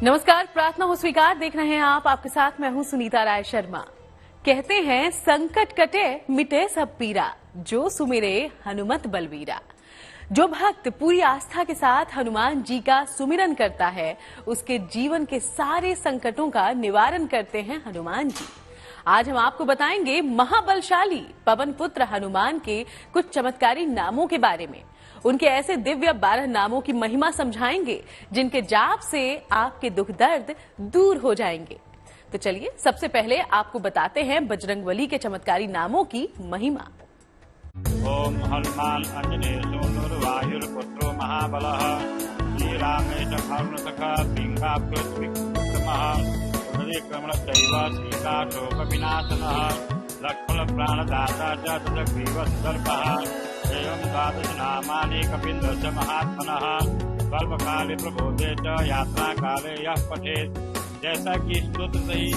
नमस्कार, प्रार्थना हो स्वीकार देख रहे हैं आप। आपके साथ मैं हूं सुनीता राय शर्मा। कहते हैं संकट कटे मिटे सब पीरा, जो सुमिरे हनुमत बलवीरा। जो भक्त पूरी आस्था के साथ हनुमान जी का सुमिरन करता है, उसके जीवन के सारे संकटों का निवारण करते हैं हनुमान जी। आज हम आपको बताएंगे महाबलशाली पवन पुत्र हनुमान के कुछ चमत्कारी नामों के बारे में। उनके ऐसे दिव्य 12 नामों की महिमा समझाएंगे जिनके जाप से आपके दुख दर्द दूर हो जाएंगे। तो चलिए सबसे पहले आपको बताते हैं बजरंगबली के चमत्कारी नामों की महिमा। ओम हनुमान अंजनेय सूनुर्वायुर्पुत्रो महाबलः श्रीरामेश करुणसखः सिंहाकृतविक्रमः क्रमण सीता शोक विनाशनः लक्ष्मण प्राणदाता च तदग्रीवसर्पः एवं द्वादश नामानि कपीन्द्रस्य महात्मनः स्वल्पकाले प्रबोधे च यात्रा काले यः पठेत्। जैसा कि स्तोत्र सही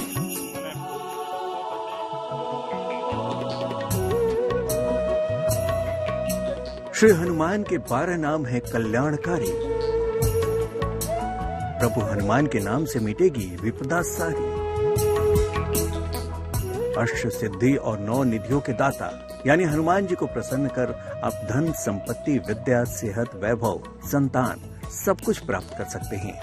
श्री हनुमान के 12 नाम हैं कल्याणकारी। प्रभु हनुमान के नाम से मिटेगी विपदा सारी। अष्ट सिद्धि और 9 निधियों के दाता यानी हनुमान जी को प्रसन्न कर आप धन संपत्ति विद्या सेहत वैभव संतान सब कुछ प्राप्त कर सकते हैं।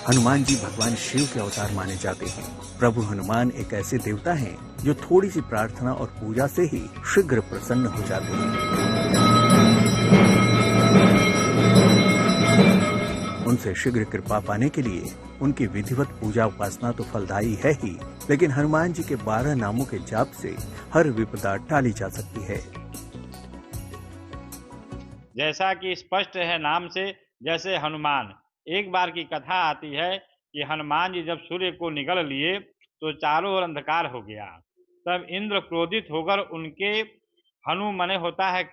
हनुमान जी भगवान शिव के अवतार माने जाते हैं। प्रभु हनुमान एक ऐसे देवता हैं जो थोड़ी सी प्रार्थना और पूजा से ही शीघ्र प्रसन्न हो जाते हैं। उनसे शीघ्र कृपा पाने के लिए उनकी विधिवत पूजा उपासना तो फलदायी है ही, लेकिन हनुमान जी के 12 नामों के जाप से हर विपदा टाली जा सकती है। जैसा कि स्पष्ट है नाम से, जैसे हनुमान। एक बार की कथा आती है कि हनुमान जी जब सूर्य को निगल लिए तो चारों ओर अंधकार हो गया। तब इंद्र क्रोधित होकर उनके हनु मने होता है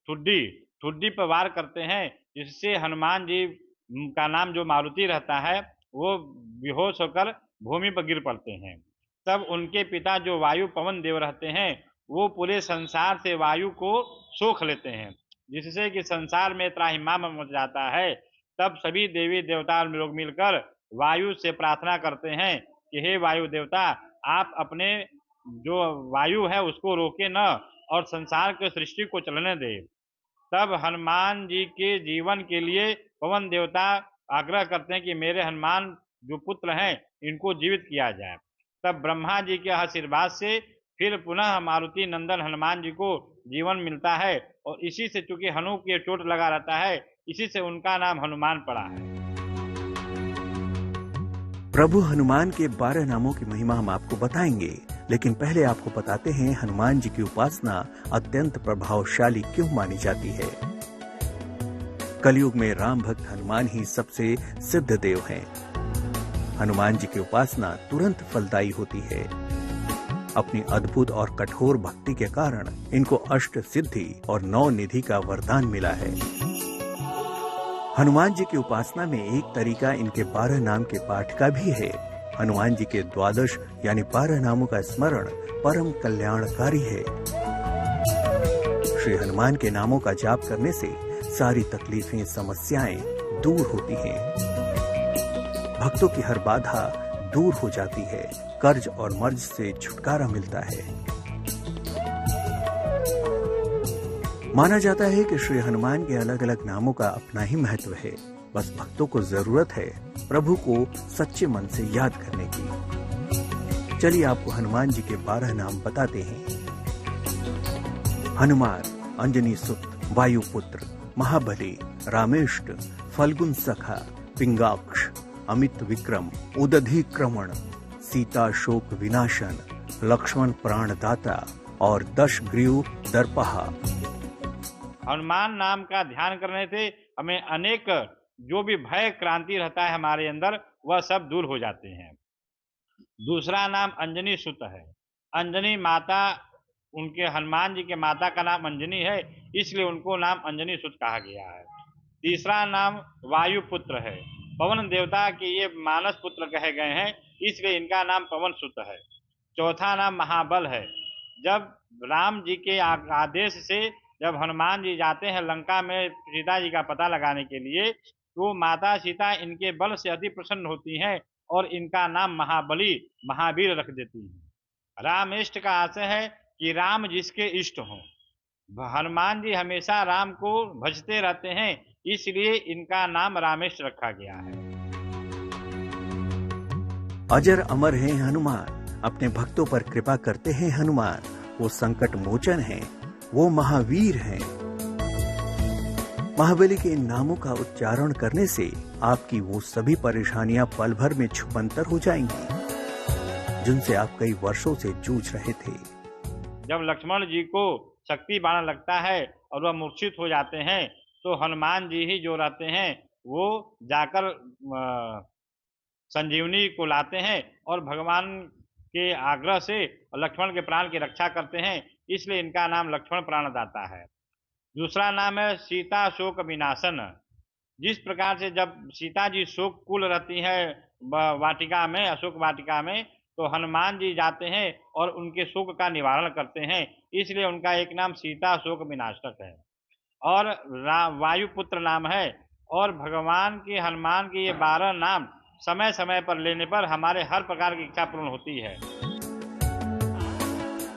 ठुड्डी पर वार करते हैं, जिससे हनुमान जी का नाम जो मारुति रहता है वो बेहोश होकर भूमि पर गिर पड़ते हैं। तब उनके पिता जो वायु पवन देव रहते हैं वो पूरे संसार से वायु को सोख लेते हैं, जिससे कि संसार में त्राहिमाम मच जाता है। तब सभी देवी देवता लोग मिलकर वायु से प्रार्थना करते हैं कि हे वायु देवता, आप अपने जो वायु है उसको रोके न और संसार के सृष्टि को चलने दे। तब हनुमान जी के जीवन के लिए पवन देवता आग्रह करते हैं कि मेरे हनुमान जो पुत्र हैं इनको जीवित किया जाए। तब ब्रह्मा जी के आशीर्वाद से फिर पुनः मारुति नंदन हनुमान जी को जीवन मिलता है और इसी से चूंकि हनु के चोट लगा रहता है, इसी से उनका नाम हनुमान पड़ा है। प्रभु हनुमान के 12 नामों की महिमा हम आपको बताएंगे, लेकिन पहले आपको बताते हैं हनुमान जी की उपासना अत्यंत प्रभावशाली क्यों मानी जाती है। कलयुग में राम भक्त हनुमान ही सबसे सिद्ध देव हैं। हनुमान जी की उपासना तुरंत फलदायी होती है। अपनी अद्भुत और कठोर भक्ति के कारण इनको अष्ट सिद्धि और 9 निधि का वरदान मिला है। हनुमान जी की उपासना में एक तरीका इनके 12 नाम के पाठ का भी है। हनुमान जी के 12 यानी 12 नामों का स्मरण परम कल्याणकारी है। श्री हनुमान के नामों का जाप करने से सारी तकलीफें समस्याएं दूर होती हैं। भक्तों की हर बाधा दूर हो जाती है। कर्ज और मर्ज से छुटकारा मिलता है। माना जाता है कि श्री हनुमान के अलग अलग नामों का अपना ही महत्व है। बस भक्तों को जरूरत है प्रभु को सच्चे मन से याद करने की। चलिए आपको हनुमान जी के 12 नाम बताते हैं। हनुमान अंजनी सुत, वायुपुत्र, महाबली, रामेष्ट, फल्गुन सखा, पिंगाक्ष, अमित विक्रम, उदधि क्रमण, सीता शोक विनाशन, लक्ष्मण प्राणदाता और दशग्रीव दर्पहा। हनुमान नाम का ध्यान करने से हमें अनेक जो भी भय क्रांति रहता है हमारे अंदर वह सब दूर हो जाते हैं। दूसरा नाम अंजनी सुत है। अंजनी माता, उनके हनुमान जी के माता का नाम अंजनी है, इसलिए उनको नाम अंजनी सुत कहा गया है। तीसरा नाम वायुपुत्र है। पवन देवता के ये मानस पुत्र कहे गए हैं, इसलिए इनका नाम पवन सुत है। चौथा नाम महाबल है। जब राम जी के आदेश से जब हनुमान जी जाते हैं लंका में सीता जी का पता लगाने के लिए, तो माता सीता इनके बल से अति प्रसन्न होती हैं और इनका नाम महाबली महावीर रख देती हैं। राम इष्ट का आशय है कि राम जिसके इष्ट हों। हनुमान जी हमेशा राम को भजते रहते हैं, इसलिए इनका नाम रामेष्ट रखा गया है। अजर अमर हैं हनुमान, अपने भक्तों पर कृपा करते हैं हनुमान। वो संकट मोचन हैं, वो महावीर हैं। महाबली के इन नामों का उच्चारण करने से आपकी वो सभी परेशानियां पल भर में छुमंतर हो जाएंगी जिनसे आप कई वर्षों से जूझ रहे थे। जब लक्ष्मण जी को शक्ति बाण लगता है और वह मूर्छित हो जाते हैं, तो हनुमान जी ही जो रहते हैं वो जाकर संजीवनी को लाते हैं और भगवान के आग्रह से लक्ष्मण के प्राण की रक्षा करते हैं, इसलिए इनका नाम लक्ष्मण प्राणदाता है। दूसरा नाम है सीता शोक विनाशन। जिस प्रकार से जब सीता जी शोक कुल रहती है वाटिका में, अशोक वाटिका में, तो हनुमान जी जाते हैं और उनके शोक का निवारण करते हैं, इसलिए उनका एक नाम सीता शोक विनाशक है। और वायुपुत्र नाम है। और भगवान के हनुमान के ये 12 नाम समय समय पर लेने पर हमारे हर प्रकार की इच्छा पूर्ण होती है।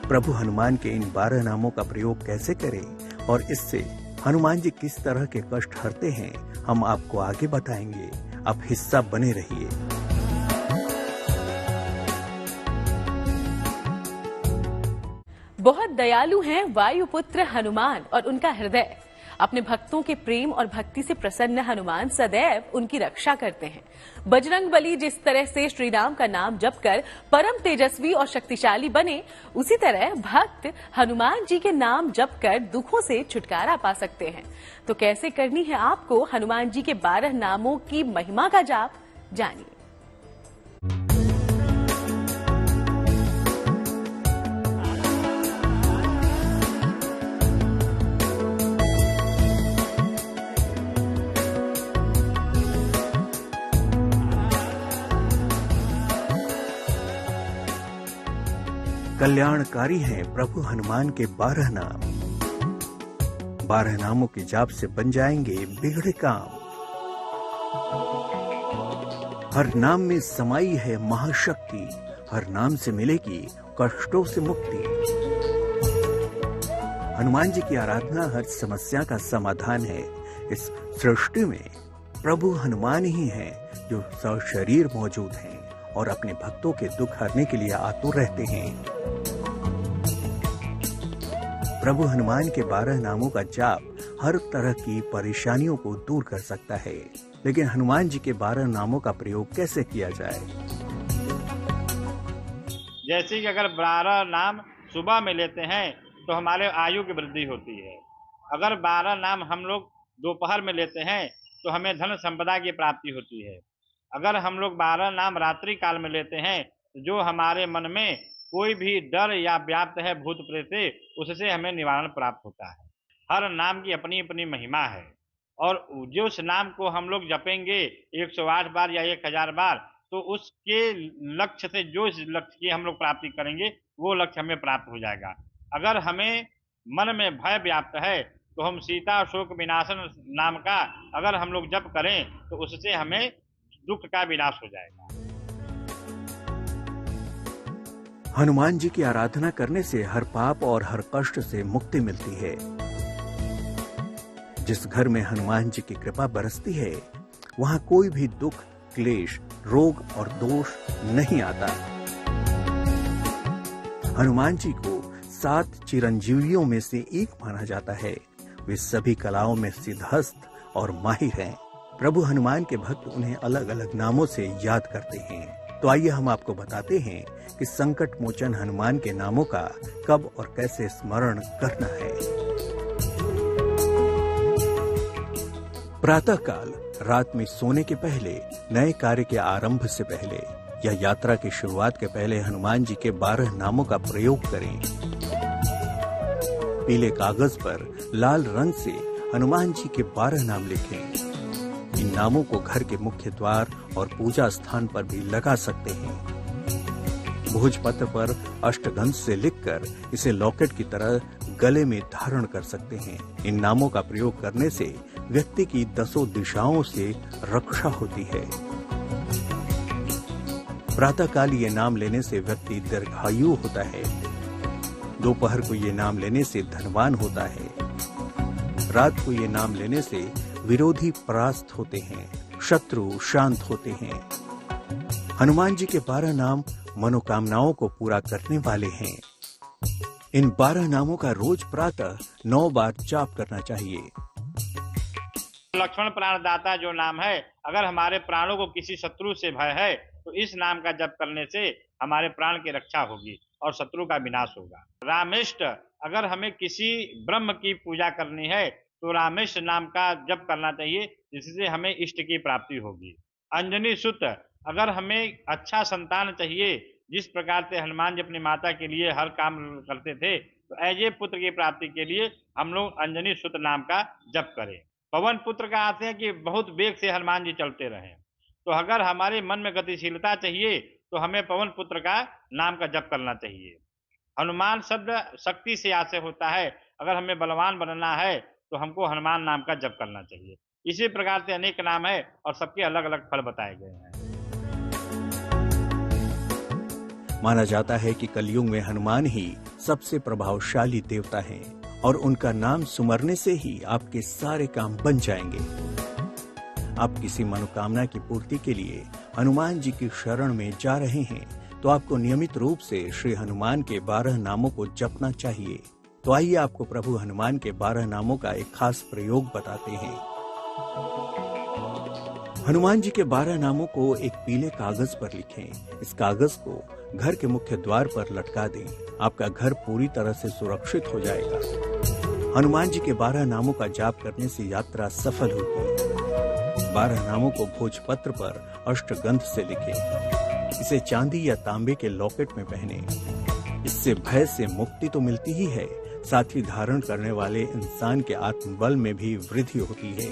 प्रभु हनुमान के इन 12 नामों का प्रयोग कैसे करें और इससे हनुमान जी किस तरह के कष्ट हरते हैं, हम आपको आगे बताएंगे। आप हिस्सा बने रहिए। बहुत दयालु हैं वायुपुत्र हनुमान और उनका हृदय। अपने भक्तों के प्रेम और भक्ति से प्रसन्न हनुमान सदैव उनकी रक्षा करते हैं। बजरंगबली जिस तरह से श्री राम का नाम जपकर परम तेजस्वी और शक्तिशाली बने, उसी तरह भक्त हनुमान जी के नाम जपकर दुखों से छुटकारा पा सकते हैं। तो कैसे करनी है आपको हनुमान जी के 12 नामों की महिमा का जाप, जानिए। कल्याणकारी हैं प्रभु हनुमान के 12 नाम। 12 नामों के जाप से बन जाएंगे बिगड़े काम। हर नाम में समाई है महाशक्ति, हर नाम से मिलेगी कष्टों से मुक्ति। हनुमान जी की आराधना हर समस्या का समाधान है। इस सृष्टि में प्रभु हनुमान ही हैं जो सशरीर मौजूद हैं और अपने भक्तों के दुख हरने के लिए आतुर रहते हैं। प्रभु हनुमान के 12 नामों का जाप हर तरह की परेशानियों को दूर कर सकता है, लेकिन हनुमान जी के 12 नामों का प्रयोग कैसे किया जाए? जैसे कि अगर 12 नाम सुबह में लेते हैं तो हमारे आयु की वृद्धि होती है। अगर 12 नाम हम लोग दोपहर में लेते हैं तो हमें धन संपदा की प्राप्ति होती है। अगर हम लोग 12 नाम रात्रि काल में लेते हैं तो जो हमारे मन में कोई भी डर या व्याप्त है भूत प्रेत से, उससे हमें निवारण प्राप्त होता है। हर नाम की अपनी अपनी महिमा है और जो उस नाम को हम लोग जपेंगे 108 बार या 1000 बार, तो उसके लक्ष्य से जो इस लक्ष्य की हम लोग प्राप्ति करेंगे वो लक्ष्य हमें प्राप्त हो जाएगा। अगर हमें मन में भय व्याप्त है तो हम सीता शोक विनाशन नाम का अगर हम लोग जप करें तो उससे हमें दुख का विनाश हो जाएगा। हनुमान जी की आराधना करने से हर पाप और हर कष्ट से मुक्ति मिलती है। जिस घर में हनुमान जी की कृपा बरसती है वहां कोई भी दुख, क्लेश, रोग और दोष नहीं आता। हनुमान जी को 7 चिरंजीवियों में से एक माना जाता है। वे सभी कलाओं में सिद्धहस्त और माहिर हैं। प्रभु हनुमान के भक्त उन्हें अलग अलग नामों से याद करते हैं। तो आइए हम आपको बताते हैं कि संकट मोचन हनुमान के नामों का कब और कैसे स्मरण करना है। प्रातः काल, रात में सोने के पहले, नए कार्य के आरंभ से पहले या यात्रा की शुरुआत के पहले हनुमान जी के 12 नामों का प्रयोग करें। पीले कागज पर लाल रंग से हनुमान जी के 12 नाम लिखें। इन नामों को घर के मुख्य द्वार और पूजा स्थान पर भी लगा सकते हैं। भोजपत्र पर अष्टगंध से लिखकर इसे लॉकेट की तरह गले में धारण कर सकते हैं। इन नामों का प्रयोग करने से व्यक्ति की 10 दिशाओं से रक्षा होती है। प्रातःकाल ये नाम लेने से व्यक्ति दीर्घायु होता है। दोपहर को ये नाम लेने से धनवान होता है। रात को ये नाम लेने से विरोधी परास्त होते हैं, शत्रु शांत होते हैं। हनुमान जी के 12 नाम मनोकामनाओं को पूरा करने वाले हैं। इन 12 नामों का रोज प्रातः 9 बार जाप करना चाहिए। लक्ष्मण प्राणदाता जो नाम है, अगर हमारे प्राणों को किसी शत्रु से भय है तो इस नाम का जप करने से हमारे प्राण की रक्षा होगी और शत्रु का विनाश होगा। रामेष्ट, अगर हमें किसी ब्रह्म की पूजा करनी है तो रामेष्ट नाम का जप करना चाहिए, जिससे हमें इष्ट की प्राप्ति होगी। अंजनी सुत, अगर हमें अच्छा संतान चाहिए, जिस प्रकार से हनुमान जी अपनी माता के लिए हर काम करते थे, तो ऐसे पुत्र की प्राप्ति के लिए हम लोग अंजनी सुत नाम का जप करें। पवन पुत्र का अर्थ है कि बहुत वेग से हनुमान जी चलते रहें। तो अगर हमारे मन में गतिशीलता चाहिए तो हमें पवन पुत्र का नाम का जप करना चाहिए। हनुमान शब्द शक्ति से आशय होता है। अगर हमें बलवान बनना है तो हमको हनुमान नाम का जप करना चाहिए। इसी प्रकार से अनेक नाम है और सबके अलग अलग फल बताए गए हैं। माना जाता है कि कलयुग में हनुमान ही सबसे प्रभावशाली देवता हैं और उनका नाम सुमरने से ही आपके सारे काम बन जाएंगे। आप किसी मनोकामना की पूर्ति के लिए हनुमान जी की शरण में जा रहे हैं तो आपको नियमित रूप से श्री हनुमान के 12 नामों को जपना चाहिए। तो आइए आपको प्रभु हनुमान के 12 नामों का एक खास प्रयोग बताते हैं। हनुमान जी के 12 नामों को एक पीले कागज पर लिखें। इस कागज को घर के मुख्य द्वार पर लटका दें। आपका घर पूरी तरह से सुरक्षित हो जाएगा। हनुमान जी के 12 नामों का जाप करने से यात्रा सफल होती है। 12 नामों को भोजपत्र पर अष्टगंध से लिखें। इसे चांदी या तांबे के लॉकेट में पहने। इससे भय से मुक्ति तो मिलती ही है, साथ ही धारण करने वाले इंसान के आत्मबल में भी वृद्धि होती है।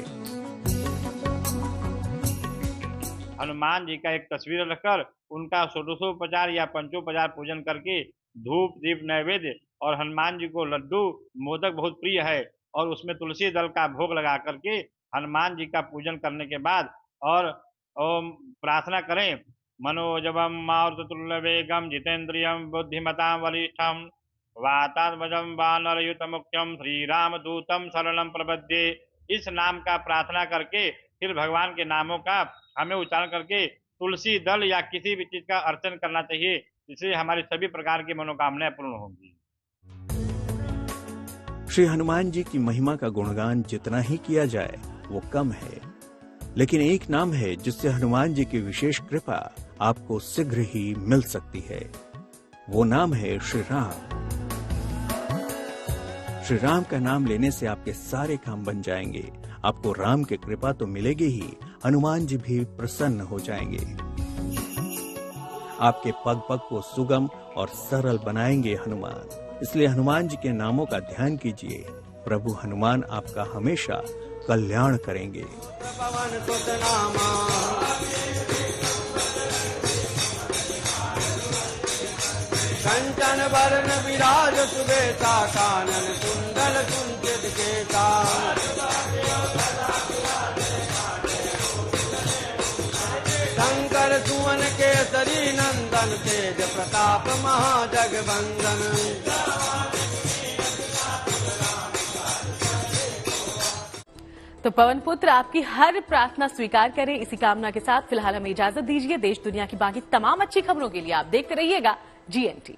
हनुमान जी का एक तस्वीर रखकर उनका षोडशोपचार या पंचोपचार पूजन करके धूप दीप नैवेद्य, और हनुमान जी को लड्डू मोदक बहुत प्रिय है, और उसमें तुलसी दल का भोग लगा करके हनुमान जी का पूजन करने के बाद और प्रार्थना करें। मनोजवम मारुततुल्य वेगम जितेन्द्रियम बुद्धिमतां वरिष्ठम वातात्मजं वानरयुत मुख्यम श्री राम दूतम शरणम प्रपद्ये। इस नाम का प्रार्थना करके फिर भगवान के नामों का हमें उच्चारण करके तुलसी दल या किसी भी चीज का अर्चन करना चाहिए, जिससे हमारी सभी प्रकार की मनोकामनाएं पूर्ण होंगी। श्री हनुमान जी की महिमा का गुणगान जितना ही किया जाए वो कम है, लेकिन एक नाम है जिससे हनुमान जी की विशेष कृपा आपको शीघ्र ही मिल सकती है। वो नाम है श्री राम। श्री राम का नाम लेने से आपके सारे काम बन जाएंगे। आपको राम की कृपा तो मिलेगी ही, हनुमान जी भी प्रसन्न हो जाएंगे। आपके पग पग को सुगम और सरल बनाएंगे हनुमान। इसलिए हनुमान जी के नामों का ध्यान कीजिए। प्रभु हनुमान आपका हमेशा कल्याण करेंगे। कंचन वरण विराज सुबेसा कानन कुंडल कुंचित केसा। शंकर सुवन केसरी नंदन तेज प्रताप महाजगवंदन। तो पवन पुत्र आपकी हर प्रार्थना स्वीकार करें, इसी कामना के साथ फिलहाल हमें इजाजत दीजिए। देश दुनिया की बाकी तमाम अच्छी खबरों के लिए आप देखते रहिएगा GNT।